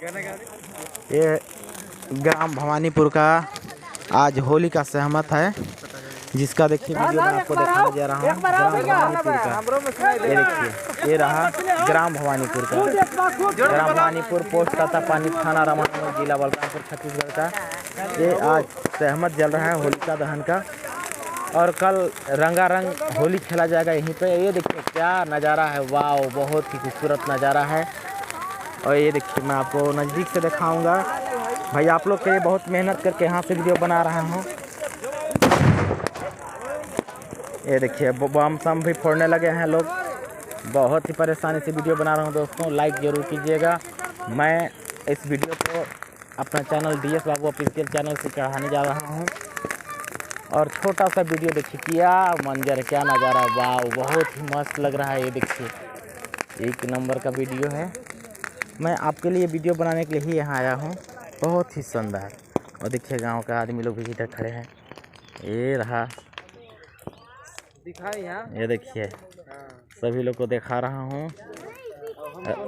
ये ग्राम भवानीपुर का आज होली का सहमत है, जिसका देखिए वीडियो मैं आपको दिखाने जा रहा हूँ। ग्राम भवानीपुर का ये देखिए, ये रहा ग्राम भवानीपुर का। ग्राम भवानीपुर पोस्ट तातापानी थाना रामायण जिला बलरामपुर छत्तीसगढ़ का। ये आज सहमत जल रहा है होलिका दहन का, और कल रंगारंग होली खेला जाएगा यहीं पे। ये देखिए क्या नज़ारा है, वाह, बहुत ही खूबसूरत नज़ारा है। और ये देखिए मैं आपको नज़दीक से दिखाऊंगा। भाई आप लोग के लिए बहुत मेहनत करके यहाँ से वीडियो बना रहा हूँ। ये देखिए बम सम भी फोड़ने लगे हैं लोग। बहुत ही परेशानी से वीडियो बना रहा हूँ दोस्तों, लाइक ज़रूर कीजिएगा। मैं इस वीडियो को अपना चैनल DS बाबू ऑफिशियल चैनल से चढ़ाने जा रहा हूँ। और छोटा सा वीडियो देखिए, क्या मंजर, क्या नज़ारा, वाह, बहुत ही मस्त लग रहा है। ये देखिए एक नंबर का वीडियो है। मैं आपके लिए वीडियो बनाने के लिए ही यहाँ आया हूँ, बहुत ही शानदार। और देखिए गांव का आदमी लोग भी इधर खड़े हैं। ये रहा ये देखिए, सभी लोग को दिखा रहा हूँ।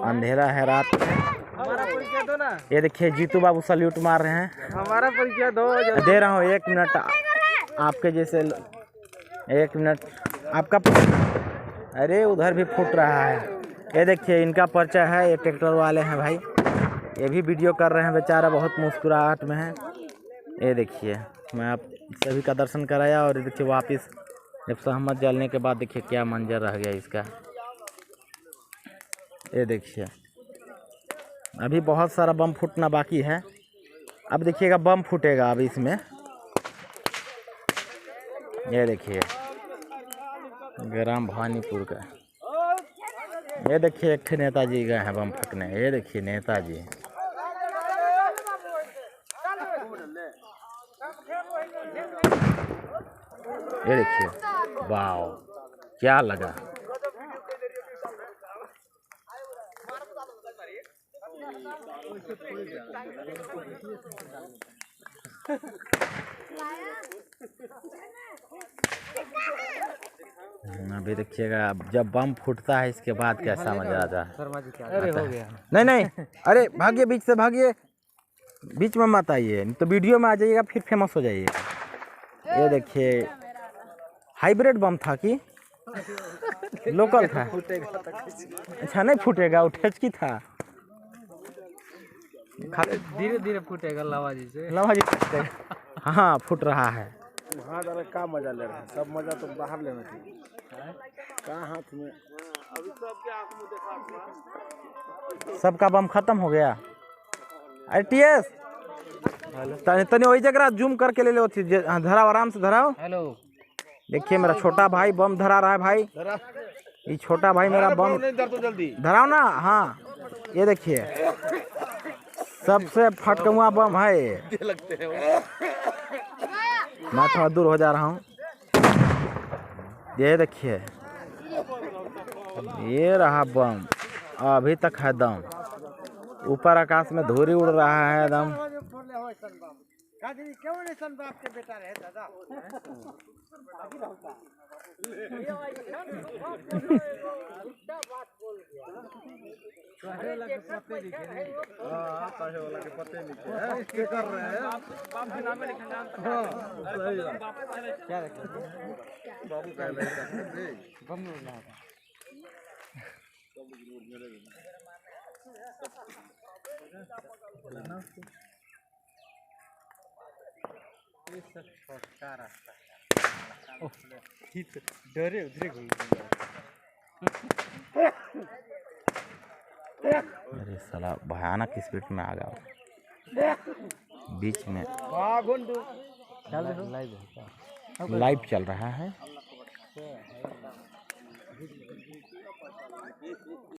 अंधेरा है, रात में। हमारा परिचय दो ना। ये देखिए जीतू बाबू सल्यूट मार रहे हैं। हमारा परिचय दे रहा हूँ, 1 मिनट आपके जैसे। 1 मिनट आपका। अरे उधर भी फूट रहा है। ये देखिए इनका परिचय है, ये ट्रैक्टर वाले हैं भाई। ये भी वीडियो कर रहे हैं, बेचारा बहुत मुस्कुराहट में है। ये देखिए मैं आप सभी का दर्शन कराया, और देखिए वापस जब सहमत जलने के बाद देखिए क्या मंजर रह गया इसका। ये देखिए अभी बहुत सारा बम फूटना बाकी है। अब देखिएगा बम फूटेगा अब इसमें। ये देखिए ग्राम भवानीपुर का। ये देखिए एक नेताजी गए हैं बम फूटने। ये देखिए नेताजी। ये देखिए, वाह, क्या लगा। अभी देखिएगा जब बम फूटता है इसके बाद कैसा मजा आता है। अरे हो गया। नहीं, अरे भागिए, बीच से भागिए, बीच में मत आइए, तो वीडियो में आ जाइएगा, फिर फेमस हो जाइए। ये देखिए हाइब्रिड बम था कि लोकल था? अच्छा नहीं फूटेगा, उठेच की था। धीरे धीरे फूटेगा लवाजी से। लवाजी फूटेगा। हाँ फूट रहा है। वहाँ डाले का मजा ले रहे हैं, सब मजा तो बाहर लेना चाहिए। कहाँ हाथ में अभी सबके आँख में देखा, सबका बम खत्म हो गया। अरे TS तनी वही जगह जूम करके ले लो, धराओ, आराम से धराओ। हेलो, देखिए मेरा छोटा भाई बम धरा रहा है भाई। ये छोटा भाई मेरा बम धराओ ना। हाँ ये देखिए सबसे फटकुआ बम है ये। मैं थोड़ा दूर हो जा रहा हूँ। ये देखिए ये रहा बम, अभी तक है दम। ऊपर आकाश में धूरी उड़ रहा है एकदम। डरे उधरे घुल। अरे साला भयानक स्पीड में आ गया बीच में। लाइव चल रहा है।